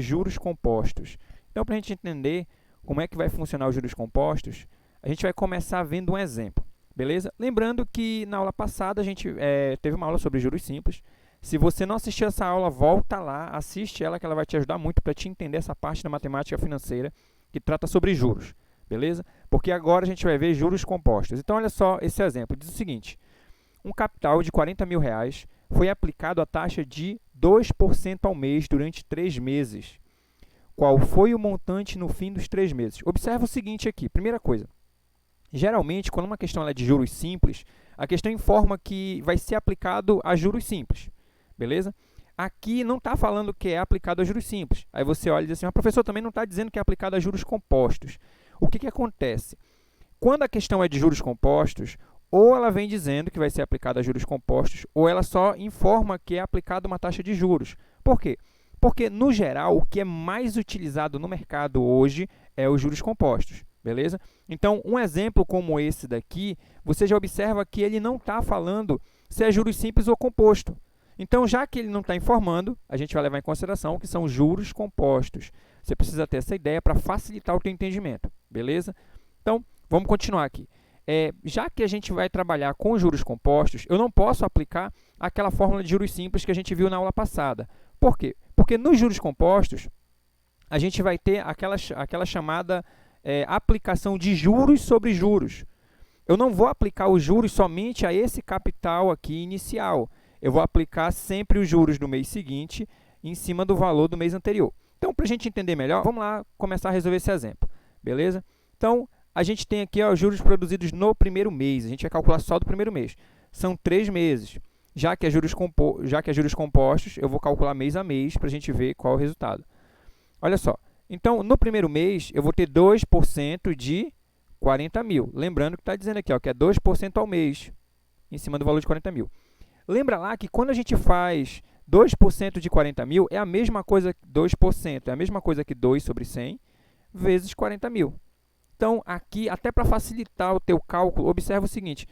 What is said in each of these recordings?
juros compostos. Então, para a gente entender como é que vai funcionar os juros compostos, a gente vai começar vendo um exemplo, beleza? Lembrando que na aula passada a gente teve uma aula sobre juros simples. Se você não assistiu essa aula, volta lá, assiste ela, que ela vai te ajudar muito para te entender essa parte da matemática financeira que trata sobre juros, beleza? Porque agora a gente vai ver juros compostos. Então, olha só esse exemplo. Diz o seguinte: um capital de R$ 40.000 foi aplicado a taxa de 2% ao mês durante 3 meses. Qual foi o montante no fim dos 3 meses? Observa o seguinte aqui. Primeira coisa, geralmente, quando uma questão é de juros simples, a questão informa que vai ser aplicado a juros simples, beleza? Aqui não está falando que é aplicado a juros simples. Aí você olha e diz assim, mas professor, também não está dizendo que é aplicado a juros compostos. O que acontece? Quando a questão é de juros compostos, ou ela vem dizendo que vai ser aplicada a juros compostos, ou ela só informa que é aplicada uma taxa de juros. Por quê? Porque, no geral, o que é mais utilizado no mercado hoje é os juros compostos, beleza? Então, um exemplo como esse daqui, você já observa que ele não está falando se é juros simples ou composto. Então, já que ele não está informando, a gente vai levar em consideração que são juros compostos. Você precisa ter essa ideia para facilitar o teu entendimento, beleza? Então, vamos continuar aqui. Já que a gente vai trabalhar com juros compostos, eu não posso aplicar aquela fórmula de juros simples que a gente viu na aula passada. Por quê? Porque nos juros compostos, a gente vai ter aquela chamada aplicação de juros sobre juros. Eu não vou aplicar os juros somente a esse capital aqui inicial. Eu vou aplicar sempre os juros do mês seguinte em cima do valor do mês anterior. Então, para a gente entender melhor, vamos lá começar a resolver esse exemplo, beleza? Então, a gente tem aqui os juros produzidos no primeiro mês. A gente vai calcular só do primeiro mês. São 3 meses. Já que é juros compostos, eu vou calcular mês a mês para a gente ver qual é o resultado. Olha só. Então, no primeiro mês, eu vou ter 2% de 40 mil. Lembrando que está dizendo aqui que é 2% ao mês, em cima do valor de 40 mil. Lembra lá que quando a gente faz 2% de 40 mil, é a mesma coisa que 2%, é a mesma coisa que 2 sobre 100 vezes 40 mil. Então, aqui, até para facilitar o teu cálculo, observa o seguinte,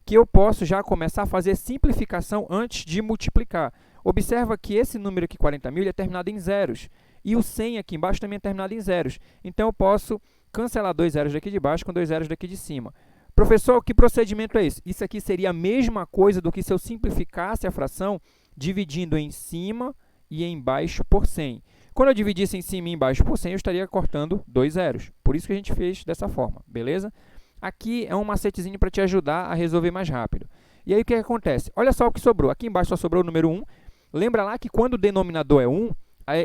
que eu posso já começar a fazer simplificação antes de multiplicar. Observa que esse número aqui, 40 mil, ele é terminado em zeros. E o 100 aqui embaixo também é terminado em zeros. Então, eu posso cancelar 2 zeros daqui de baixo com 2 zeros daqui de cima. Professor, que procedimento é esse? Isso aqui seria a mesma coisa do que se eu simplificasse a fração dividindo em cima e embaixo por 100. Quando eu dividisse em cima e embaixo por 100, eu estaria cortando 2 zeros. Por isso que a gente fez dessa forma, beleza? Aqui é um macetezinho para te ajudar a resolver mais rápido. E aí, o que acontece? Olha só o que sobrou. Aqui embaixo só sobrou o número 1. Lembra lá que quando o denominador é 1,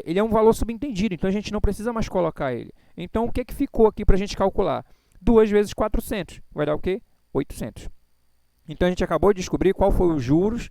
ele é um valor subentendido, então a gente não precisa mais colocar ele. Então, o que ficou aqui para a gente calcular? 2 vezes 400. Vai dar o quê? 800. Então, a gente acabou de descobrir qual foi os juros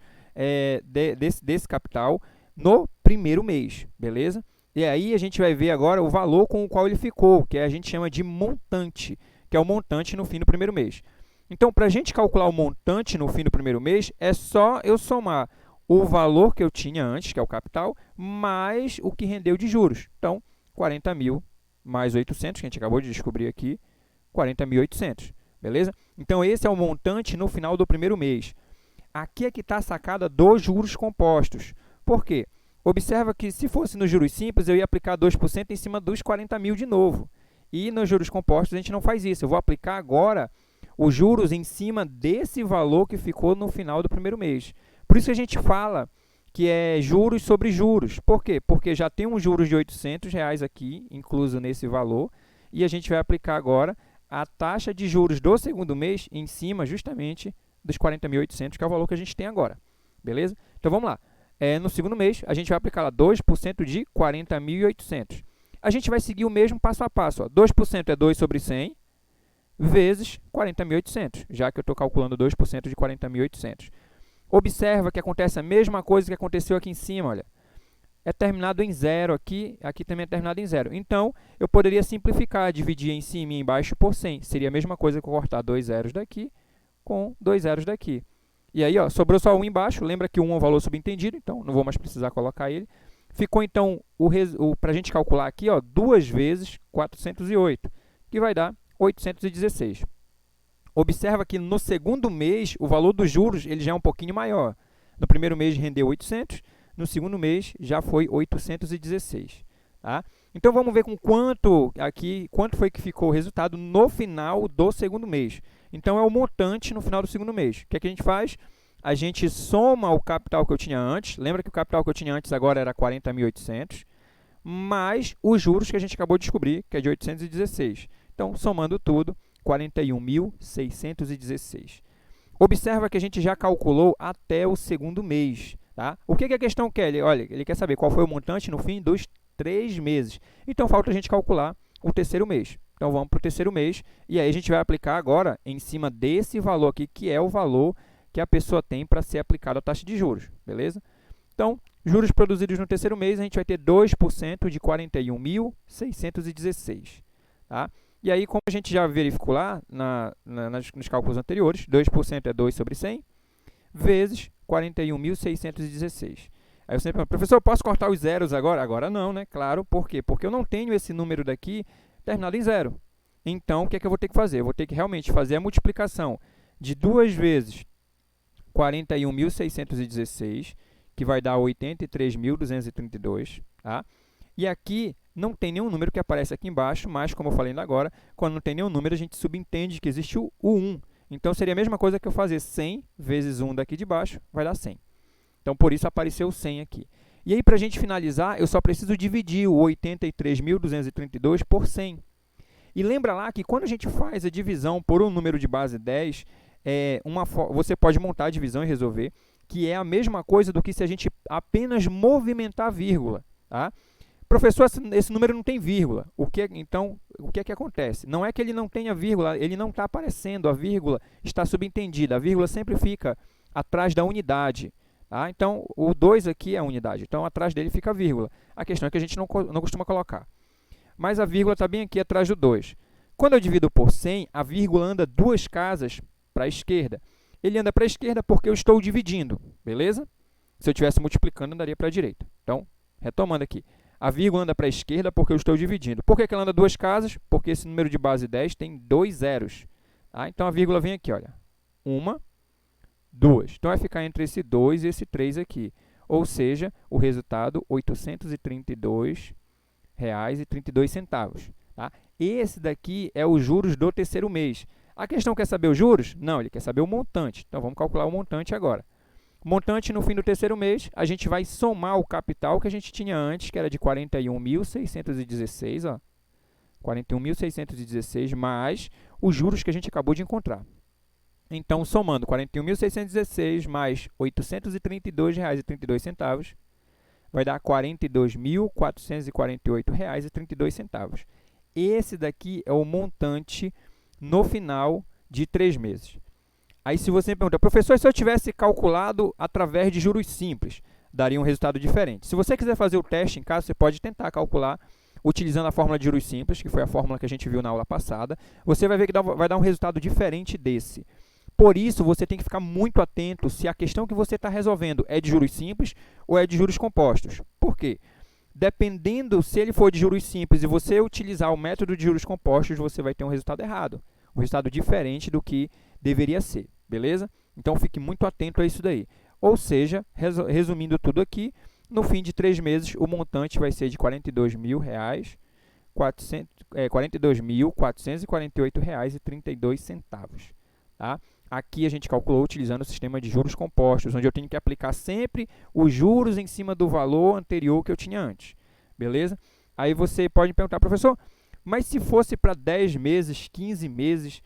desse capital no primeiro mês, beleza? E aí, a gente vai ver agora o valor com o qual ele ficou, que a gente chama de montante, que é o montante no fim do primeiro mês. Então, para a gente calcular o montante no fim do primeiro mês, é só eu somar o valor que eu tinha antes, que é o capital, mais o que rendeu de juros. Então, 40 mil mais 800, que a gente acabou de descobrir aqui, 40.800, beleza? Então, esse é o montante no final do primeiro mês. Aqui é que está a sacada dos juros compostos. Por quê? Observa que, se fosse nos juros simples, eu ia aplicar 2% em cima dos 40 mil de novo. E nos juros compostos, a gente não faz isso. Eu vou aplicar agora os juros em cima desse valor que ficou no final do primeiro mês. Por isso que a gente fala que é juros sobre juros. Por quê? Porque já tem um juros de R$800 aqui, incluso nesse valor, e a gente vai aplicar agora a taxa de juros do segundo mês em cima, justamente, dos 40.800, que é o valor que a gente tem agora. Beleza? Então, vamos lá. No segundo mês, a gente vai aplicar lá 2% de 40.800. A gente vai seguir o mesmo passo a passo. 2% é 2 sobre 100 vezes 40.800, já que eu estou calculando 2% de 40.800. Observa que acontece a mesma coisa que aconteceu aqui em cima. Olha. É terminado em zero aqui, aqui também é terminado em zero. Então, eu poderia simplificar, dividir em cima e embaixo por 100. Seria a mesma coisa que eu cortar 2 zeros daqui com 2 zeros daqui. E aí, sobrou só 1 embaixo. Lembra que 1 é um valor subentendido, então não vou mais precisar colocar ele. Ficou, então, para a gente calcular aqui, 2 vezes 408, que vai dar 816. Observa que no segundo mês, o valor dos juros ele já é um pouquinho maior. No primeiro mês rendeu 800, no segundo mês já foi 816. Tá? Então, vamos ver com quanto foi que ficou o resultado no final do segundo mês. Então, é o montante no final do segundo mês. O que é que a gente faz? A gente soma o capital que eu tinha antes. Lembra que o capital que eu tinha antes agora era 40.800, mais os juros que a gente acabou de descobrir, que é de 816. Então, somando tudo, 41.616. Observa que a gente já calculou até o segundo mês. Tá? O que a questão quer? Olha, ele quer saber qual foi o montante no fim dos 3 meses. Então, falta a gente calcular o terceiro mês. Então, vamos para o terceiro mês e aí a gente vai aplicar agora em cima desse valor aqui, que é o valor que a pessoa tem para ser aplicado a taxa de juros, beleza? Então, juros produzidos no terceiro mês, a gente vai ter 2% de 41.616. Tá? E aí, como a gente já verificou lá nos cálculos anteriores, 2% é 2 sobre 100, vezes 41.616. Aí você pergunta, professor, posso cortar os zeros agora? Agora não, né? Claro, por quê? Porque eu não tenho esse número daqui terminado em zero. Então, o que é que eu vou ter que fazer? Eu vou ter que realmente fazer a multiplicação de 2 vezes 41.616, que vai dar 83.232, tá? E aqui não tem nenhum número que aparece aqui embaixo, mas, como eu falei ainda agora, quando não tem nenhum número, a gente subentende que existe o 1. Então, seria a mesma coisa que eu fazer 100 vezes 1 daqui de baixo, vai dar 100. Então, por isso apareceu o 100 aqui. E aí, para a gente finalizar, eu só preciso dividir o 83.232 por 100. E lembra lá que quando a gente faz a divisão por um número de base 10, você pode montar a divisão e resolver, que é a mesma coisa do que se a gente apenas movimentar a vírgula. Tá? Professor, esse número não tem vírgula. Então, o que é que acontece? Não é que ele não tenha vírgula, ele não está aparecendo, a vírgula está subentendida. A vírgula sempre fica atrás da unidade. Tá? Então, o 2 aqui é a unidade, então atrás dele fica a vírgula. A questão é que a gente não costuma colocar. Mas a vírgula está bem aqui atrás do 2. Quando eu divido por 100, a vírgula anda 2 casas para a esquerda. Ele anda para a esquerda porque eu estou dividindo, beleza? Se eu estivesse multiplicando, andaria para a direita. Então, retomando aqui. A vírgula anda para a esquerda porque eu estou dividindo. Por que ela anda 2 casas? Porque esse número de base 10 tem 2 zeros. Tá? Então, a vírgula vem aqui, olha. 1, 2. Então, vai ficar entre esse 2 e esse 3 aqui. Ou seja, o resultado, R$ 832,32. Tá? Esse daqui é os juros do terceiro mês. A questão quer saber os juros? Não, ele quer saber o montante. Então, vamos calcular o montante agora. Montante no fim do terceiro mês, a gente vai somar o capital que a gente tinha antes, que era de 41.616, ó. 41.616 mais os juros que a gente acabou de encontrar. Então, somando 41.616 mais R$ 832,32, vai dar R$ 42.448,32. Esse daqui é o montante no final de 3 meses. Aí, se você me pergunta, professor, se eu tivesse calculado através de juros simples, daria um resultado diferente. Se você quiser fazer o teste em casa, você pode tentar calcular utilizando a fórmula de juros simples, que foi a fórmula que a gente viu na aula passada. Você vai ver que vai dar um resultado diferente desse. Por isso, você tem que ficar muito atento se a questão que você está resolvendo é de juros simples ou é de juros compostos. Por quê? Dependendo se ele for de juros simples e você utilizar o método de juros compostos, você vai ter um resultado errado, um resultado diferente do que deveria ser, beleza? Então, fique muito atento a isso daí. Ou seja, resumindo tudo aqui, no fim de 3 meses, o montante vai ser de R$ 42.448,32. Tá? Aqui a gente calculou utilizando o sistema de juros compostos, onde eu tenho que aplicar sempre os juros em cima do valor anterior que eu tinha antes, beleza? Aí você pode me perguntar, professor, mas se fosse para 10 meses, 15 meses,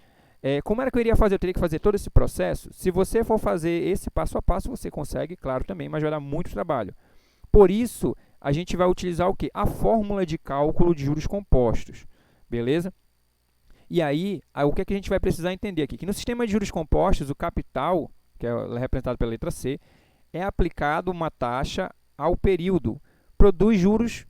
como era que eu iria fazer? Eu teria que fazer todo esse processo? Se você for fazer esse passo a passo, você consegue, claro, também, mas vai dar muito trabalho. Por isso, a gente vai utilizar o quê? A fórmula de cálculo de juros compostos, beleza? E aí, o que é que a gente vai precisar entender aqui? Que no sistema de juros compostos, o capital, que é representado pela letra C, é aplicado uma taxa ao período, produz juros,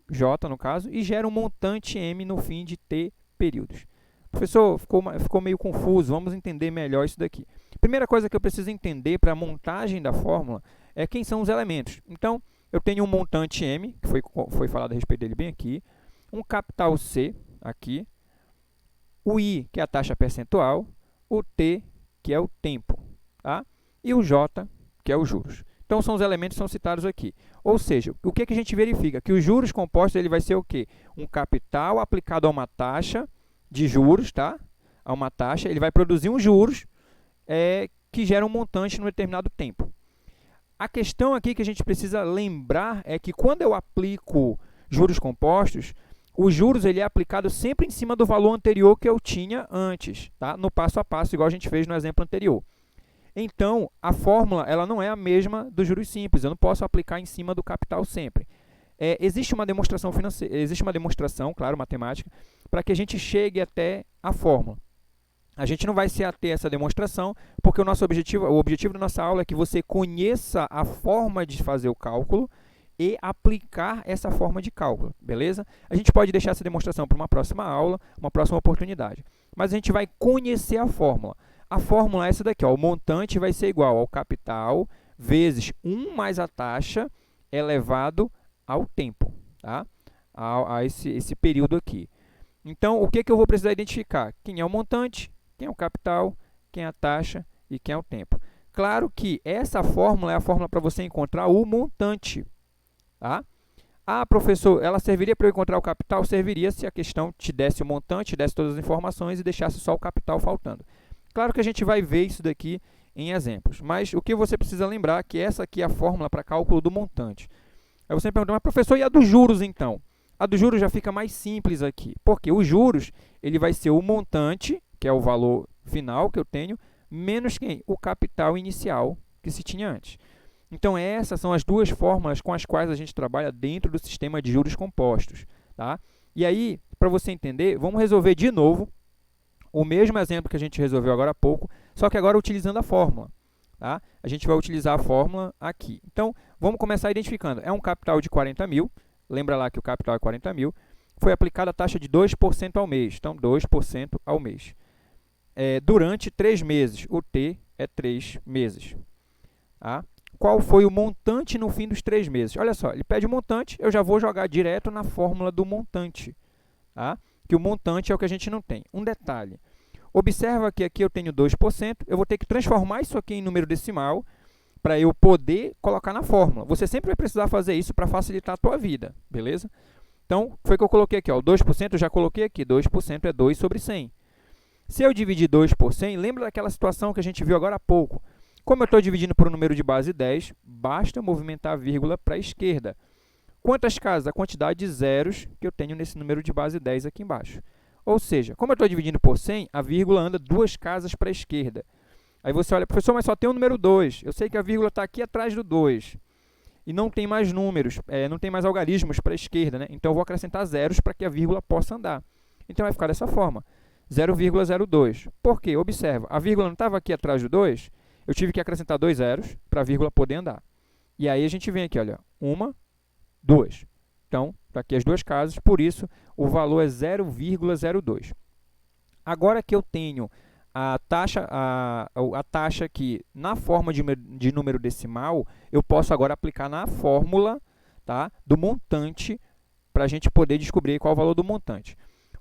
J no caso, e gera um montante M no fim de T períodos. Professor, ficou meio confuso, vamos entender melhor isso daqui. Primeira coisa que eu preciso entender para a montagem da fórmula é quem são os elementos. Então, eu tenho um montante M, que foi falado a respeito dele bem aqui, um capital C, aqui, o I, que é a taxa percentual, o T, que é o tempo, tá? E o J, que é os juros. Então, são os elementos que são citados aqui. Ou seja, o que a gente verifica? Que os juros compostos ele vai ser o quê? Um capital aplicado a uma taxa de juros, tá? A uma taxa, ele vai produzir uns juros que geram um montante num determinado tempo. A questão aqui que a gente precisa lembrar é que quando eu aplico juros compostos, os juros ele é aplicado sempre em cima do valor anterior que eu tinha antes, tá? No passo a passo, igual a gente fez no exemplo anterior. Então, a fórmula ela não é a mesma dos juros simples, eu não posso aplicar em cima do capital sempre. Existe uma demonstração financeira, existe uma demonstração, claro, matemática, para que a gente chegue até a fórmula. A gente não vai se ater a essa demonstração, porque o objetivo da nossa aula é que você conheça a forma de fazer o cálculo e aplicar essa forma de cálculo, beleza? A gente pode deixar essa demonstração para uma próxima aula, uma próxima oportunidade. Mas a gente vai conhecer a fórmula. A fórmula é essa daqui, ó, o montante vai ser igual ao capital vezes 1 mais a taxa elevado ao tempo, tá? A esse período aqui. Então, o que eu vou precisar identificar? Quem é o montante, quem é o capital, quem é a taxa e quem é o tempo. Claro que essa fórmula é a fórmula para você encontrar o montante. Tá? Ah, professor, ela serviria para eu encontrar o capital? Serviria se a questão te desse o montante, te desse todas as informações e deixasse só o capital faltando. Claro que a gente vai ver isso daqui em exemplos, mas o que você precisa lembrar é que essa aqui é a fórmula para cálculo do montante. Aí você me pergunta, mas professor, e a dos juros então? A dos juros já fica mais simples aqui, porque os juros ele vai ser o montante, que é o valor final que eu tenho, menos quem? O capital inicial que se tinha antes. Então, essas são as duas fórmulas com as quais a gente trabalha dentro do sistema de juros compostos. Tá? E aí, para você entender, vamos resolver de novo o mesmo exemplo que a gente resolveu agora há pouco, só que agora utilizando a fórmula. Tá? A gente vai utilizar a fórmula aqui. Então, vamos começar identificando. É um capital de 40 mil, lembra lá que o capital é 40 mil, foi aplicada a taxa de 2% ao mês, então 2% ao mês. Durante 3 meses, o T é 3 meses. Tá? Qual foi o montante no fim dos 3 meses? Olha só, ele pede o montante, eu já vou jogar direto na fórmula do montante. Tá? Que o montante é o que a gente não tem. Um detalhe, observa que aqui eu tenho 2%, eu vou ter que transformar isso aqui em número decimal para eu poder colocar na fórmula. Você sempre vai precisar fazer isso para facilitar a tua vida, beleza? Então, foi o que eu coloquei aqui, ó, 2% eu já coloquei aqui, 2% é 2 sobre 100. Se eu dividir 2 por 100, lembra daquela situação que a gente viu agora há pouco? Como eu estou dividindo por um número de base 10, basta movimentar a vírgula para a esquerda. Quantas casas? A quantidade de zeros que eu tenho nesse número de base 10 aqui embaixo. Ou seja, como eu estou dividindo por 100, a vírgula anda 2 casas para a esquerda. Aí você olha, professor, mas só tem o número 2. Eu sei que a vírgula está aqui atrás do 2. E não tem mais números, não tem mais algarismos para a esquerda, né? Então, eu vou acrescentar zeros para que a vírgula possa andar. Então, vai ficar dessa forma. 0,02. Por quê? Observa, a vírgula não estava aqui atrás do 2, eu tive que acrescentar 2 zeros para a vírgula poder andar. E aí a gente vem aqui, olha, 1, 2. Então, está aqui as duas casas, por isso o valor é 0,02. Agora que eu tenho a taxa aqui na forma de número decimal, eu posso agora aplicar na fórmula, tá, do montante para a gente poder descobrir qual é o valor do montante.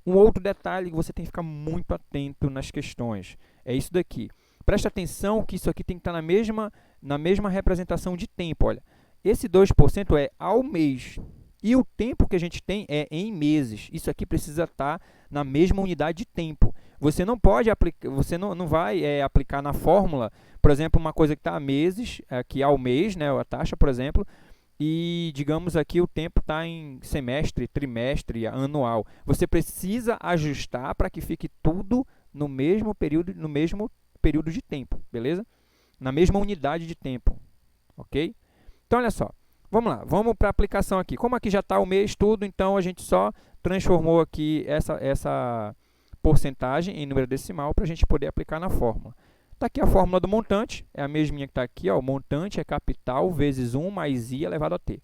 Um outro detalhe que você tem que ficar muito atento nas questões é isso daqui. Presta atenção que isso aqui tem que estar na mesma representação de tempo. Olha, esse 2% é ao mês e o tempo que a gente tem é em meses. Isso aqui precisa estar na mesma unidade de tempo. Você não pode aplicar, você não vai aplicar na fórmula, por exemplo, uma coisa que está a meses, aqui ao mês, né, a taxa, por exemplo, e, digamos, aqui o tempo está em semestre, trimestre, anual. Você precisa ajustar para que fique tudo no mesmo período de tempo, beleza? Na mesma unidade de tempo, ok? Então, olha só, vamos lá, vamos para a aplicação aqui. Como aqui já está o mês tudo, então a gente só transformou aqui essa porcentagem em número decimal para a gente poder aplicar na fórmula. Está aqui a fórmula do montante, é a mesminha que está aqui, ó, o montante é capital vezes 1 mais i elevado a t.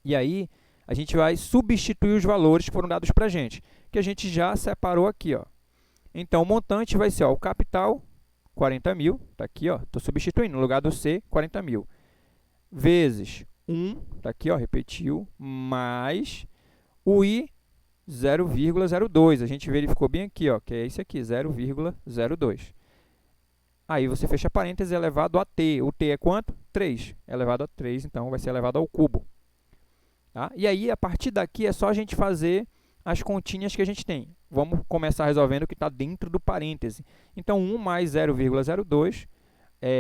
E aí, a gente vai substituir os valores que foram dados para a gente, que a gente já separou aqui, ó. Então, o montante vai ser, ó, o capital, 40 mil, está aqui, ó, estou substituindo, no lugar do C, 40 mil, vezes 1, está aqui, ó, repetiu, mais o I, 0,02. A gente verificou bem aqui, ó, que é esse aqui, 0,02. Aí você fecha parênteses elevado a t. O t é quanto? 3. Elevado a 3, então, vai ser elevado ao cubo. Tá? E aí, a partir daqui, é só a gente fazer as continhas que a gente tem. Vamos começar resolvendo o que está dentro do parêntese. Então, 1 mais 0,02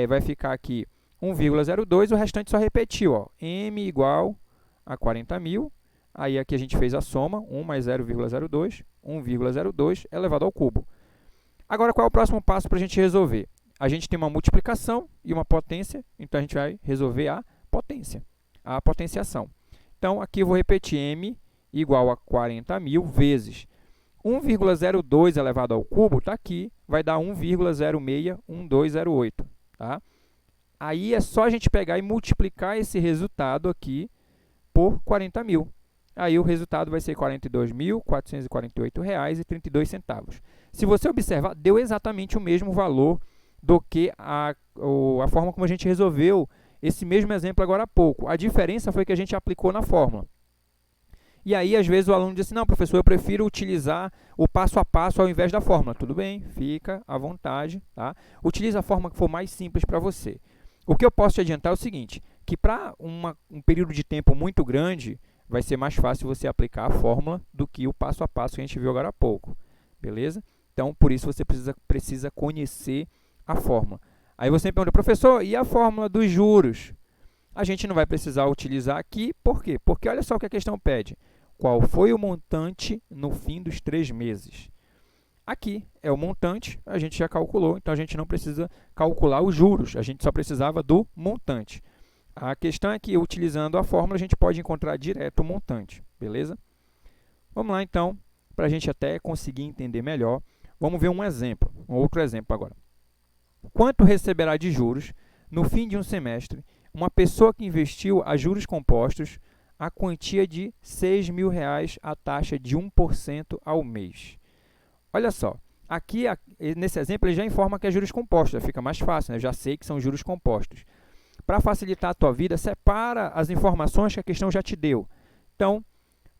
vai ficar aqui 1,02, o restante só repetiu. Ó, m igual a 40.000. Aí, aqui a gente fez a soma, 1 mais 0,02, 1,02 elevado ao cubo. Agora, qual é o próximo passo para a gente resolver? A gente tem uma multiplicação e uma potência, então a gente vai resolver a potência, a potenciação. Então, aqui eu vou repetir m igual a 40.000 vezes 1,02 elevado ao cubo, está aqui, vai dar 1,061208. Tá? Aí é só a gente pegar e multiplicar esse resultado aqui por 40.000. Aí o resultado vai ser R$ 42.448,32. Se você observar, deu exatamente o mesmo valor do que a forma como a gente resolveu esse mesmo exemplo agora há pouco. A diferença foi que a gente aplicou na fórmula. E aí, às vezes, o aluno diz assim, não, professor, eu prefiro utilizar o passo a passo ao invés da fórmula. Tudo bem, fica à vontade. Tá? Utilize a forma que for mais simples para você. O que eu posso te adiantar é o seguinte, que para um período de tempo muito grande, vai ser mais fácil você aplicar a fórmula do que o passo a passo que a gente viu agora há pouco. Beleza? Então, por isso, você precisa conhecer a fórmula. Aí você me pergunta, professor, e a fórmula dos juros? A gente não vai precisar utilizar aqui, por quê? Porque olha só o que a questão pede. Qual foi o montante no fim dos 3 meses? Aqui é o montante, a gente já calculou, então a gente não precisa calcular os juros, a gente só precisava do montante. A questão é que, utilizando a fórmula, a gente pode encontrar direto o montante, beleza? Vamos lá, então, para a gente até conseguir entender melhor. Vamos ver um exemplo, um outro exemplo agora. Quanto receberá de juros, no fim de um semestre, uma pessoa que investiu a juros compostos a quantia de R$ 6.000 à taxa de 1% ao mês? Olha só, aqui nesse exemplo ele já informa que é juros compostos, já fica mais fácil, né? Eu já sei que são juros compostos. Para facilitar a tua vida, separa as informações que a questão já te deu. Então,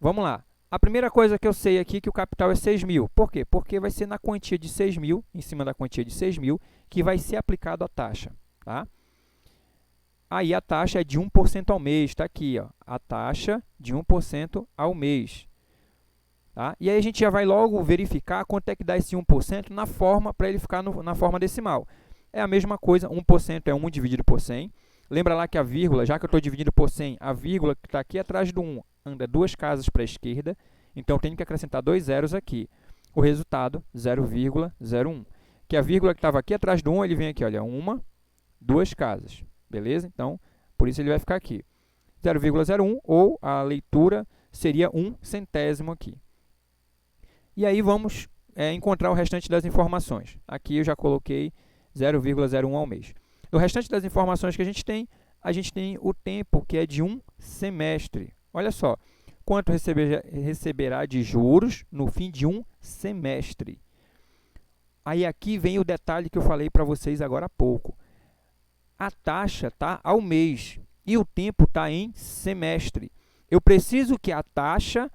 vamos lá. A primeira coisa que eu sei aqui é que o capital é 6.000. Por quê? Porque vai ser na quantia de 6.000, em cima da quantia de 6.000, que vai ser aplicado a taxa. Tá? Aí a taxa é de 1% ao mês, está aqui, ó, a taxa de 1% ao mês. Tá? E aí a gente já vai logo verificar quanto é que dá esse 1% na forma, para ele ficar na forma decimal. É a mesma coisa, 1% é 1 dividido por 100. Lembra lá que a vírgula, já que eu estou dividindo por 100, a vírgula que está aqui atrás do 1 anda 2 casas para a esquerda, então eu tenho que acrescentar 2 zeros aqui. O resultado, 0,01. Que a vírgula que estava aqui atrás do 1, ele vem aqui, olha, 2 casas. Beleza? Então, por isso ele vai ficar aqui. 0,01, ou a leitura seria 1/100 aqui. E aí vamos encontrar o restante das informações. Aqui eu já coloquei 0,01 ao mês. No restante das informações que a gente tem o tempo, que é de um semestre. Olha só, quanto receberá de juros no fim de um semestre. Aí aqui vem o detalhe que eu falei para vocês agora há pouco. A taxa está ao mês e o tempo está em semestre. Eu preciso que a taxa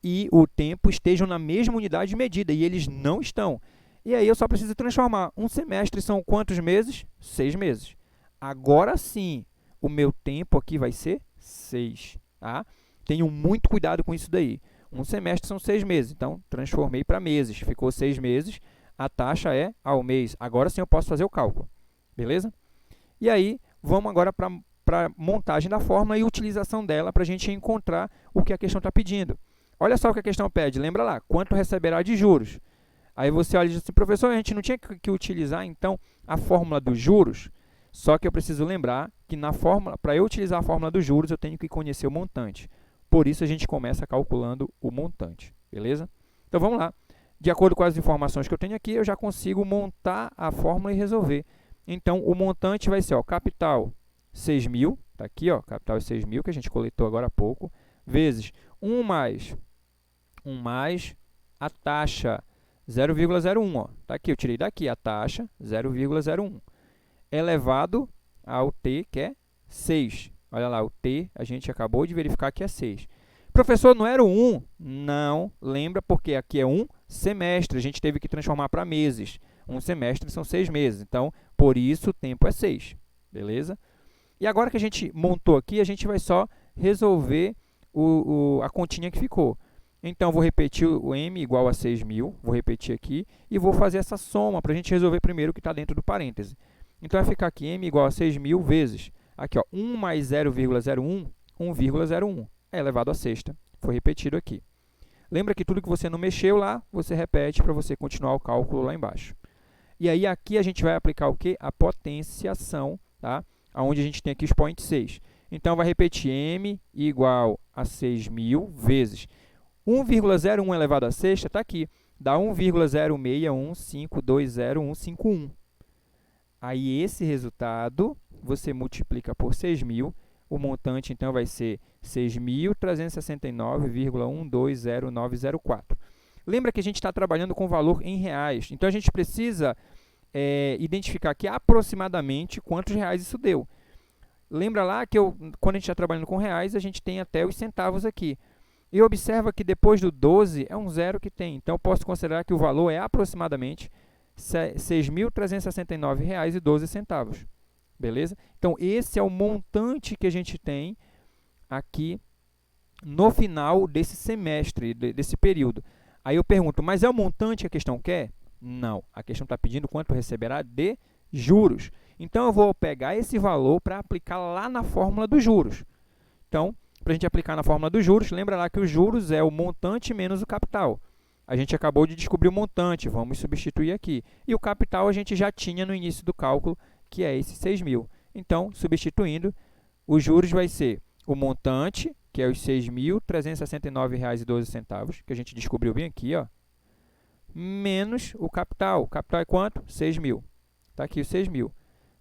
e o tempo estejam na mesma unidade de medida, e eles não estão. E aí eu só preciso transformar. Um semestre são quantos meses? 6 meses. Agora sim, o meu tempo aqui vai ser 6. Tá? Tenham muito cuidado com isso daí. Um semestre são 6 meses, então transformei para meses. Ficou 6 meses, a taxa é ao mês. Agora sim eu posso fazer o cálculo. Beleza? E aí, vamos agora para a montagem da fórmula e utilização dela para a gente encontrar o que a questão está pedindo. Olha só o que a questão pede. Lembra lá, quanto receberá de juros? Aí você olha e diz assim, professor, a gente não tinha que utilizar, então, a fórmula dos juros? Só que eu preciso lembrar que para eu utilizar a fórmula dos juros, eu tenho que conhecer o montante. Por isso, a gente começa calculando o montante. Beleza? Então, vamos lá. De acordo com as informações que eu tenho aqui, eu já consigo montar a fórmula e resolver. Então, o montante vai ser, ó, capital 6.000, está aqui, ó, capital é 6.000, que a gente coletou agora há pouco, vezes 1 mais a taxa 0,01, ó, está aqui, eu tirei daqui a taxa 0,01, elevado ao t, que é 6. Olha lá, o t, a gente acabou de verificar que é 6. Professor, não era o 1? Não, lembra, porque aqui é um semestre, a gente teve que transformar para meses. Um semestre são 6 meses, então, por isso, o tempo é 6, beleza? E agora que a gente montou aqui, a gente vai só resolver a continha que ficou. Então, vou repetir o M igual a 6.000, vou repetir aqui, e vou fazer essa soma para a gente resolver primeiro o que está dentro do parêntese. Então, vai ficar aqui M igual a 6.000 vezes, aqui, ó, 1 mais 0,01, 1,01, é elevado à sexta. Foi repetido aqui. Lembra que tudo que você não mexeu lá, você repete para você continuar o cálculo lá embaixo. E aí, aqui a gente vai aplicar o quê? A potenciação, tá? Onde a gente tem aqui os point 6. Então, vai repetir M igual a 6.000 vezes 1,01 elevado à sexta, está aqui, dá 1,0615202151. Aí, esse resultado, você multiplica por 6.000, o montante, então, vai ser 6.369,120904. Lembra que a gente está trabalhando com valor em reais, então a gente precisa identificar aqui aproximadamente quantos reais isso deu. Lembra lá que quando a gente está trabalhando com reais, a gente tem até os centavos aqui. E observa que depois do 12 é um zero que tem. Então, eu posso considerar que o valor é aproximadamente R$ 6.369,12. Beleza? Então, esse é o montante que a gente tem aqui no final desse semestre, desse período. Aí eu pergunto, mas é o montante que a questão quer? Não. A questão está pedindo quanto receberá de juros. Então, eu vou pegar esse valor para aplicar lá na fórmula dos juros. Então, para a gente aplicar na fórmula dos juros, lembra lá que os juros é o montante menos o capital. A gente acabou de descobrir o montante, vamos substituir aqui. E o capital a gente já tinha no início do cálculo, que é esse 6.000. Então, substituindo, os juros vai ser o montante, que é os R$ 6.369,12, que a gente descobriu bem aqui, ó, menos o capital. O capital é quanto? 6.000. Está aqui o 6.000.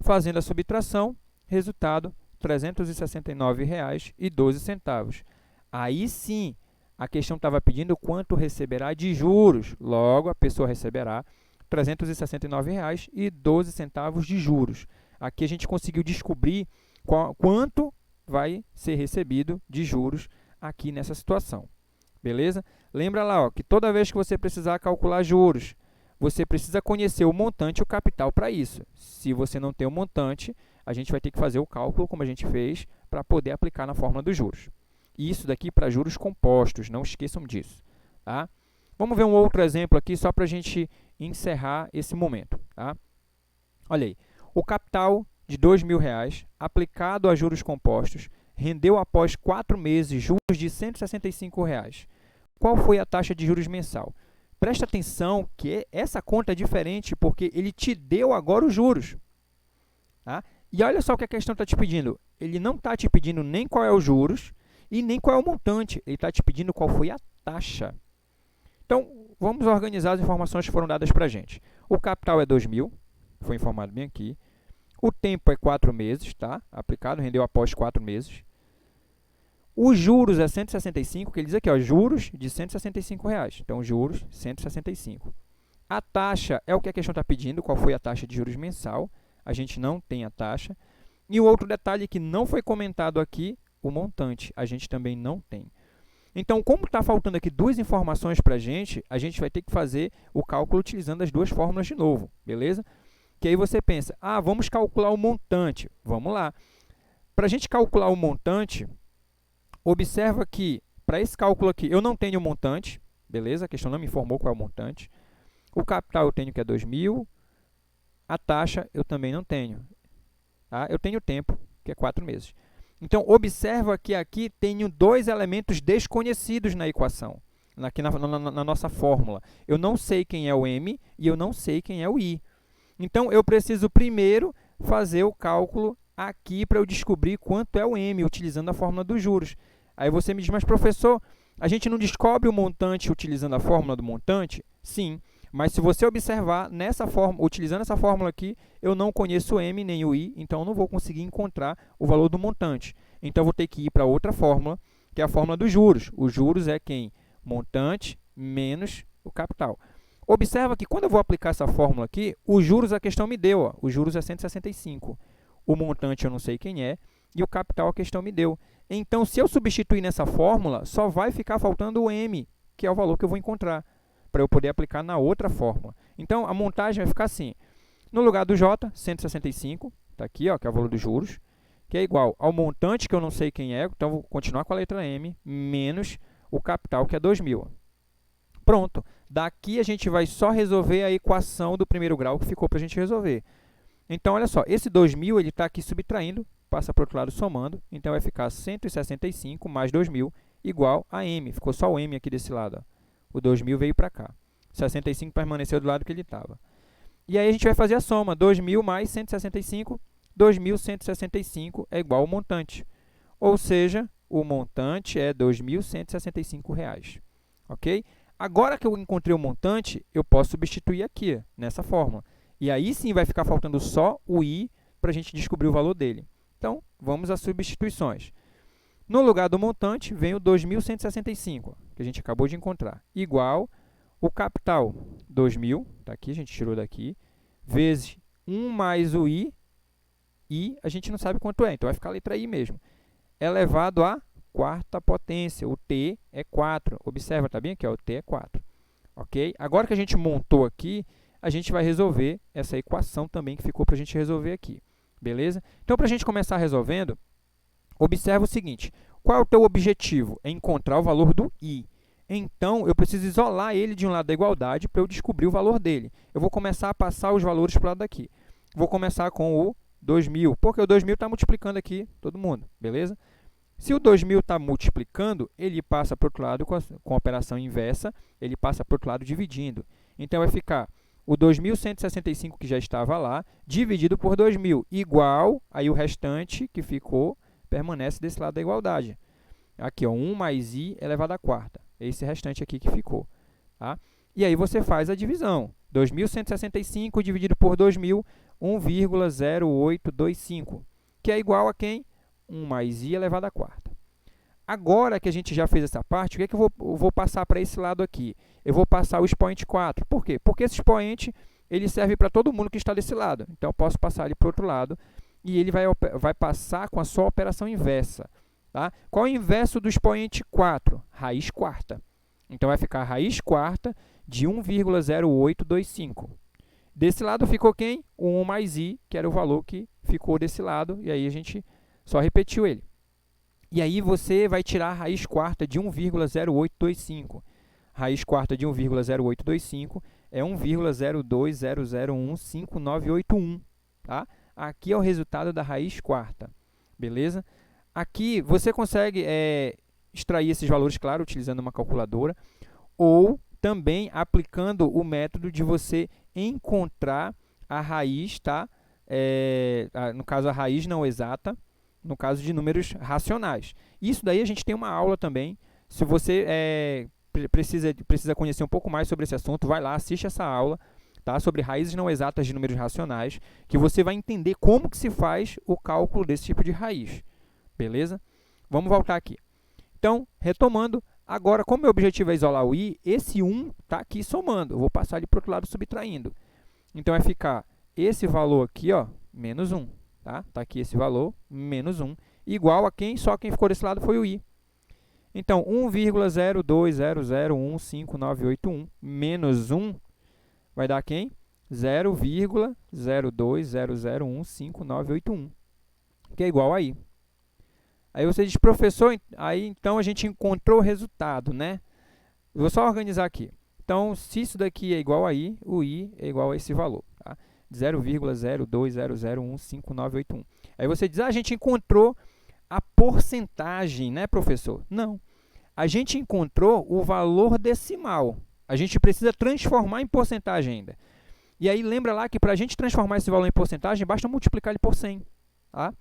Fazendo a subtração, resultado, R$ 369,12. Aí sim, a questão estava pedindo quanto receberá de juros. Logo, a pessoa receberá R$ 369,12 de juros. Aqui a gente conseguiu descobrir quanto vai ser recebido de juros aqui nessa situação. Beleza? Lembra lá, ó, que toda vez que você precisar calcular juros, você precisa conhecer o montante e o capital para isso. Se você não tem o montante, a gente vai ter que fazer o cálculo, como a gente fez, para poder aplicar na fórmula dos juros. E isso daqui para juros compostos, não esqueçam disso. Tá? Vamos ver um outro exemplo aqui, só para a gente encerrar esse momento. Tá? Olha aí, o capital de R$ 2.000 aplicado a juros compostos rendeu após 4 meses juros de R$ 165. Qual foi a taxa de juros mensal? Presta atenção que essa conta é diferente porque ele te deu agora os juros. Tá? E olha só o que a questão está te pedindo. Ele não está te pedindo nem qual é os juros e nem qual é o montante. Ele está te pedindo qual foi a taxa. Então, vamos organizar as informações que foram dadas para a gente. O capital é 2.000, foi informado bem aqui. O tempo é 4 meses, tá? Aplicado, rendeu após 4 meses. Os juros é 165, que ele diz aqui, ó, juros de R$ 165. Então, juros, 165. A taxa é o que a questão está pedindo, qual foi a taxa de juros mensal. A gente não tem a taxa. E o outro detalhe que não foi comentado aqui, o montante, a gente também não tem. Então, como está faltando aqui duas informações para a gente vai ter que fazer o cálculo utilizando as duas fórmulas de novo, beleza? Que aí você pensa, vamos calcular o montante. Vamos lá. Para a gente calcular o montante, observa que, para esse cálculo aqui, eu não tenho o montante, beleza? A questão não me informou qual é o montante. O capital eu tenho que é 2.000. A taxa eu também não tenho. Tá? Eu tenho o tempo, que é 4 meses. Então, observa que aqui tenho dois elementos desconhecidos na equação, aqui na nossa fórmula. Eu não sei quem é o M e eu não sei quem é o I. Então, eu preciso primeiro fazer o cálculo aqui para eu descobrir quanto é o M, utilizando a fórmula dos juros. Aí você me diz, mas professor, a gente não descobre o montante utilizando a fórmula do montante? Sim, mas se você observar, nessa forma, utilizando essa fórmula aqui, eu não conheço o M nem o I, então eu não vou conseguir encontrar o valor do montante. Então, eu vou ter que ir para outra fórmula, que é a fórmula dos juros. Os juros é quem? Montante menos o capital. Observa que quando eu vou aplicar essa fórmula aqui, os juros a questão me deu, ó, os juros é 165. O montante eu não sei quem é e o capital a questão me deu. Então, se eu substituir nessa fórmula, só vai ficar faltando o M, que é o valor que eu vou encontrar, para eu poder aplicar na outra fórmula. Então, a montagem vai ficar assim. No lugar do J, 165, está aqui, ó, que é o valor dos juros, que é igual ao montante, que eu não sei quem é, então vou continuar com a letra M, menos o capital, que é 2.000. Pronto. Daqui a gente vai só resolver a equação do primeiro grau que ficou para a gente resolver. Então, olha só, esse 2.000 ele está aqui subtraindo, passa para o outro lado somando, então vai ficar 165 mais 2.000 igual a M. Ficou só o M aqui desse lado. Ó. O 2.000 veio para cá. 65 permaneceu do lado que ele estava. E aí a gente vai fazer a soma. 2.000 mais 165, 2.165 é igual ao montante. Ou seja, o montante é R$ 2.165. Ok? Agora que eu encontrei o montante, eu posso substituir aqui, nessa fórmula. E aí sim vai ficar faltando só o I para a gente descobrir o valor dele. Então, vamos às substituições. No lugar do montante, vem o 2.165, que a gente acabou de encontrar, igual o capital, 2.000, está aqui, a gente tirou daqui, vezes 1 mais o I a gente não sabe quanto é, então vai ficar a letra I mesmo, elevado à quarta potência, o T é 4. Observa, tá bem aqui, ó, o T é 4. Ok? Agora que a gente montou aqui, a gente vai resolver essa equação também que ficou para a gente resolver aqui. Beleza? Então, para a gente começar resolvendo, observa o seguinte. Qual é o teu objetivo? É encontrar o valor do I. Então, eu preciso isolar ele de um lado da igualdade para eu descobrir o valor dele. Eu vou começar a passar os valores para o lado daqui. Vou começar com o 2.000, porque o 2.000 está multiplicando aqui todo mundo. Beleza? Se o 2.000 está multiplicando, ele passa para o outro lado com a operação inversa, ele passa para o outro lado dividindo. Então, vai ficar o 2.165, que já estava lá, dividido por 2.000, igual, aí o restante que ficou, permanece desse lado da igualdade. Aqui, ó, 1 mais I elevado à quarta. É esse restante aqui que ficou. Tá? E aí você faz a divisão. 2.165 dividido por 2.000, 1,0825, que é igual a quem? 1 mais I elevado à quarta. Agora que a gente já fez essa parte, o que é que eu vou passar para esse lado aqui? Eu vou passar o expoente 4. Por quê? Porque esse expoente ele serve para todo mundo que está desse lado. Então, eu posso passar ele para o outro lado e ele vai passar com a sua operação inversa. Tá? Qual é o inverso do expoente 4? Raiz quarta. Então, vai ficar a raiz quarta de 1,0825. Desse lado ficou quem? O 1 mais I, que era o valor que ficou desse lado, e aí a gente só repetiu ele. E aí você vai tirar a raiz quarta de 1,0825. Raiz quarta de 1,0825 é 1,020015981. Tá? Aqui é o resultado da raiz quarta. Beleza? Aqui você consegue extrair esses valores, claro, utilizando uma calculadora, ou também aplicando o método de você encontrar a raiz, tá? No caso, a raiz não exata, no caso de números racionais. Isso daí a gente tem uma aula também. Se você precisa conhecer um pouco mais sobre esse assunto, vai lá, assiste essa aula, tá? Sobre raízes não exatas de números racionais, que você vai entender como que se faz o cálculo desse tipo de raiz. Beleza? Vamos voltar aqui. Então, retomando, agora, como meu objetivo é isolar o I, esse 1 está aqui somando. Eu vou passar ele para o outro lado subtraindo. Então, vai ficar esse valor aqui, ó, menos 1. Tá? Tá aqui esse valor, menos 1, igual a quem? Só quem ficou desse lado foi o I. Então, 1,020015981 menos 1 vai dar quem? 0,020015981, que é igual a I. Aí você diz, professor, aí então a gente encontrou o resultado, né? Eu vou só organizar aqui. Então, se isso daqui é igual a I, o I é igual a esse valor, tá? 0,020015981. Aí você diz, a gente encontrou a porcentagem, né, professor? Não. A gente encontrou o valor decimal. A gente precisa transformar em porcentagem ainda. E aí, lembra lá que para a gente transformar esse valor em porcentagem, basta multiplicar ele por 100. Tá?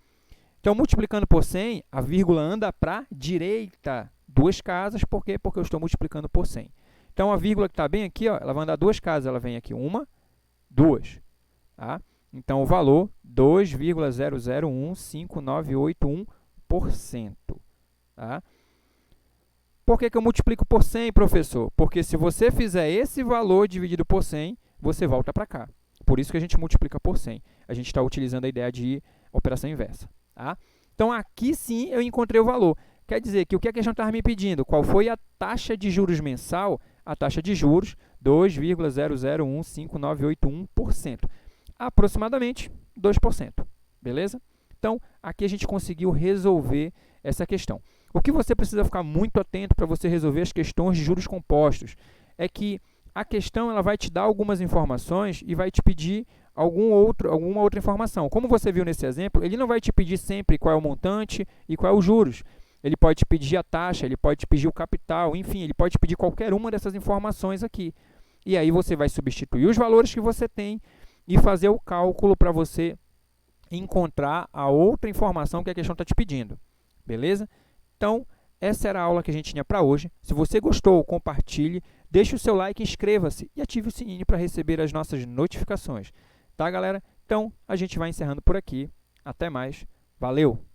Então, multiplicando por 100, a vírgula anda para a direita 2 casas. Por quê? Porque eu estou multiplicando por 100. Então, a vírgula que está bem aqui, ó, ela vai andar 2 casas. Ela vem aqui 1, 2. Tá? Então, o valor 2,0015981%. Tá? Por que eu multiplico por 100, professor? Porque se você fizer esse valor dividido por 100, você volta para cá. Por isso que a gente multiplica por 100. A gente está utilizando a ideia de operação inversa. Tá? Então, aqui sim eu encontrei o valor. Quer dizer que o que a questão estava me pedindo? Qual foi a taxa de juros mensal? A taxa de juros, 2,0015981%. Aproximadamente 2%. Beleza? Então, aqui a gente conseguiu resolver essa questão. O que você precisa ficar muito atento para você resolver as questões de juros compostos é que a questão ela vai te dar algumas informações e vai te pedir alguma outra informação. Como você viu nesse exemplo, ele não vai te pedir sempre qual é o montante e qual é os juros. Ele pode te pedir a taxa, ele pode te pedir o capital, enfim, ele pode te pedir qualquer uma dessas informações aqui. E aí você vai substituir os valores que você tem e fazer o cálculo para você encontrar a outra informação que a questão está te pedindo. Beleza? Então, essa era a aula que a gente tinha para hoje. Se você gostou, compartilhe, deixe o seu like, inscreva-se e ative o sininho para receber as nossas notificações. Tá, galera? Então, a gente vai encerrando por aqui. Até mais. Valeu!